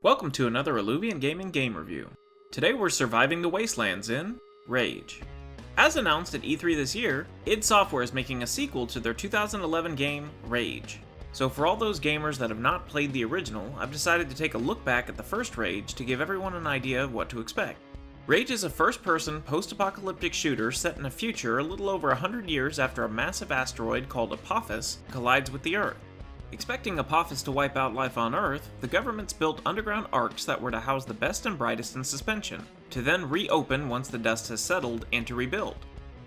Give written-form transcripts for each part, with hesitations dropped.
Welcome to another Illuvian Gaming game review. Today we're surviving the wastelands in Rage. As announced at E3 this year, id Software is making a sequel to their 2011 game, Rage. So for all those gamers that have not played the original, I've decided to take a look back at the first Rage to give everyone an idea of what to expect. Rage is a first-person, post-apocalyptic shooter set in a future a little over 100 years after a massive asteroid called Apophis collides with the Earth. Expecting Apophis to wipe out life on Earth, the government's built underground arcs that were to house the best and brightest in suspension, to then reopen once the dust has settled and to rebuild.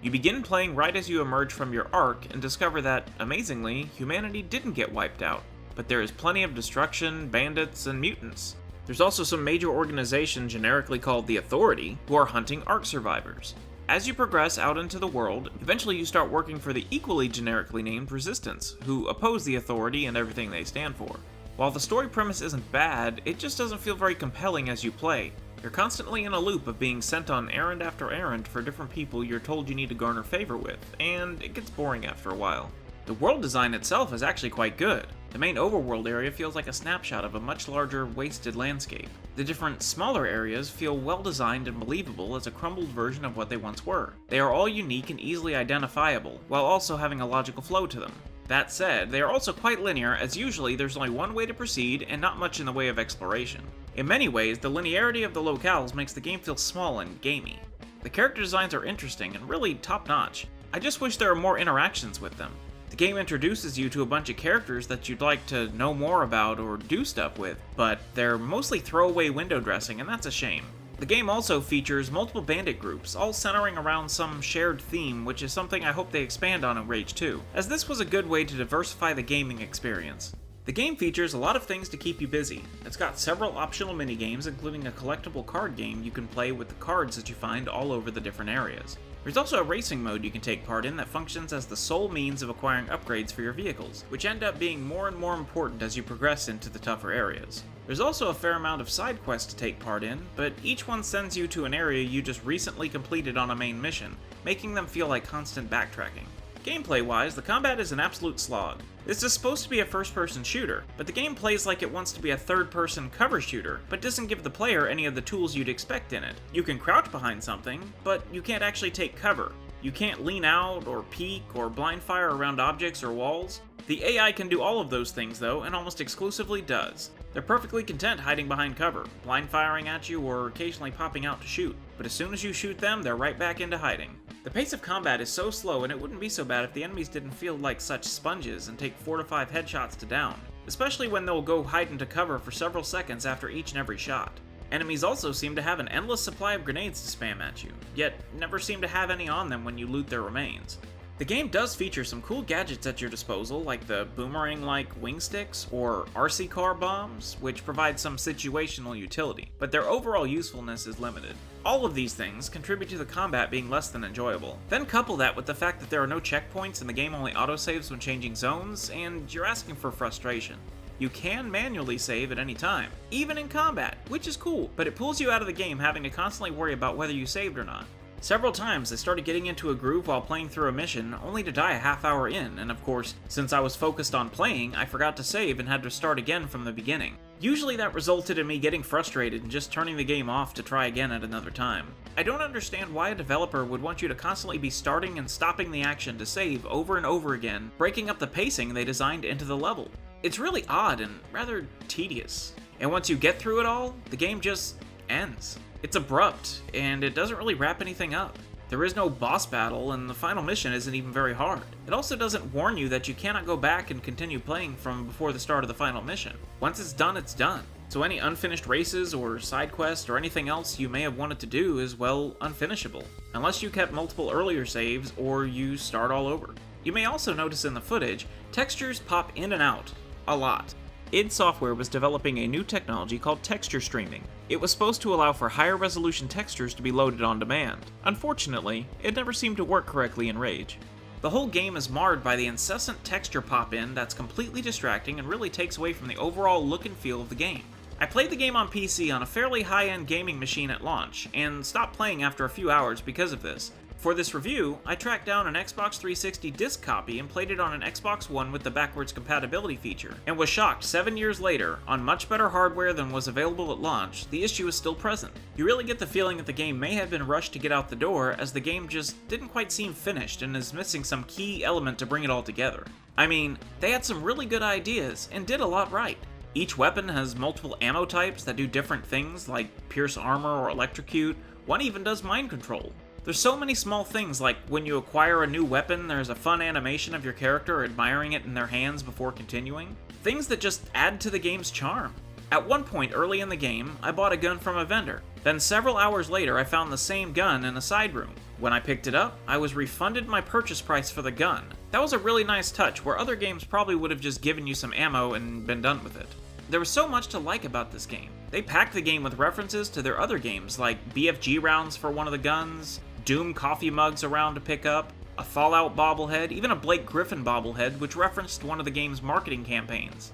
You begin playing right as you emerge from your arc and discover that, amazingly, humanity didn't get wiped out, but there is plenty of destruction, bandits, and mutants. There's also some major organization generically called the Authority, who are hunting arc survivors. As you progress out into the world, eventually you start working for the equally generically named Resistance, who oppose the Authority and everything they stand for. While the story premise isn't bad, it just doesn't feel very compelling as you play. You're constantly in a loop of being sent on errand after errand for different people you're told you need to garner favor with, and it gets boring after a while. The world design itself is actually quite good. The main overworld area feels like a snapshot of a much larger, wasted landscape. The different, smaller areas feel well designed and believable as a crumbled version of what they once were. They are all unique and easily identifiable, while also having a logical flow to them. That said, they are also quite linear, as usually there's only one way to proceed and not much in the way of exploration. In many ways, the linearity of the locales makes the game feel small and gamey. The character designs are interesting and really top-notch. I just wish there were more interactions with them. The game introduces you to a bunch of characters that you'd like to know more about or do stuff with, but they're mostly throwaway window dressing, and that's a shame. The game also features multiple bandit groups, all centering around some shared theme, which is something I hope they expand on in Rage 2, as this was a good way to diversify the gaming experience. The game features a lot of things to keep you busy. It's got several optional minigames, including a collectible card game you can play with the cards that you find all over the different areas. There's also a racing mode you can take part in that functions as the sole means of acquiring upgrades for your vehicles, which end up being more and more important as you progress into the tougher areas. There's also a fair amount of side quests to take part in, but each one sends you to an area you just recently completed on a main mission, making them feel like constant backtracking. Gameplay-wise, the combat is an absolute slog. This is supposed to be a first-person shooter, but the game plays like it wants to be a third-person cover shooter, but doesn't give the player any of the tools you'd expect in it. You can crouch behind something, but you can't actually take cover. You can't lean out, or peek, or blind fire around objects or walls. The AI can do all of those things though, and almost exclusively does. They're perfectly content hiding behind cover, blind firing at you, or occasionally popping out to shoot. But as soon as you shoot them, they're right back into hiding. The pace of combat is so slow, and it wouldn't be so bad if the enemies didn't feel like such sponges and take 4 to 5 headshots to down, especially when they'll go hide into cover for several seconds after each and every shot. Enemies also seem to have an endless supply of grenades to spam at you, yet never seem to have any on them when you loot their remains. The game does feature some cool gadgets at your disposal, like the boomerang-like wing sticks or RC car bombs, which provide some situational utility, but their overall usefulness is limited. All of these things contribute to the combat being less than enjoyable. Then couple that with the fact that there are no checkpoints and the game only autosaves when changing zones, and you're asking for frustration. You can manually save at any time, even in combat, which is cool, but it pulls you out of the game having to constantly worry about whether you saved or not. Several times I started getting into a groove while playing through a mission, only to die a half hour in, and of course, since I was focused on playing, I forgot to save and had to start again from the beginning. Usually that resulted in me getting frustrated and just turning the game off to try again at another time. I don't understand why a developer would want you to constantly be starting and stopping the action to save over and over again, breaking up the pacing they designed into the level. It's really odd and rather tedious. And once you get through it all, the game just ends. It's abrupt, and it doesn't really wrap anything up. There is no boss battle, and the final mission isn't even very hard. It also doesn't warn you that you cannot go back and continue playing from before the start of the final mission. Once it's done, it's done. So any unfinished races or side quests or anything else you may have wanted to do is, well, unfinishable. Unless you kept multiple earlier saves or you start all over. You may also notice in the footage, textures pop in and out. A lot. id Software was developing a new technology called texture streaming. It was supposed to allow for higher resolution textures to be loaded on demand. Unfortunately, it never seemed to work correctly in Rage. The whole game is marred by the incessant texture pop-in that's completely distracting and really takes away from the overall look and feel of the game. I played the game on PC on a fairly high-end gaming machine at launch, and stopped playing after a few hours because of this, For this review, I tracked down an Xbox 360 disc copy and played it on an Xbox One with the backwards compatibility feature, and was shocked 7 years later, on much better hardware than was available at launch, the issue is still present. You really get the feeling that the game may have been rushed to get out the door, as the game just didn't quite seem finished and is missing some key element to bring it all together. I mean, they had some really good ideas and did a lot right. Each weapon has multiple ammo types that do different things, like pierce armor or electrocute. One even does mind control. There's so many small things, like when you acquire a new weapon, there's a fun animation of your character admiring it in their hands before continuing. Things that just add to the game's charm. At one point early in the game, I bought a gun from a vendor. Then several hours later, I found the same gun in a side room. When I picked it up, I was refunded my purchase price for the gun. That was a really nice touch, where other games probably would have just given you some ammo and been done with it. There was so much to like about this game. They packed the game with references to their other games, like BFG rounds for one of the guns, Doom coffee mugs around to pick up, a Fallout bobblehead, even a Blake Griffin bobblehead which referenced one of the game's marketing campaigns.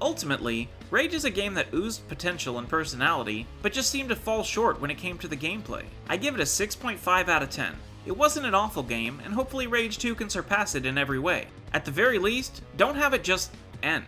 Ultimately, Rage is a game that oozed potential and personality, but just seemed to fall short when it came to the gameplay. I give it a 6.5 out of 10. It wasn't an awful game, and hopefully Rage 2 can surpass it in every way. At the very least, don't have it just end.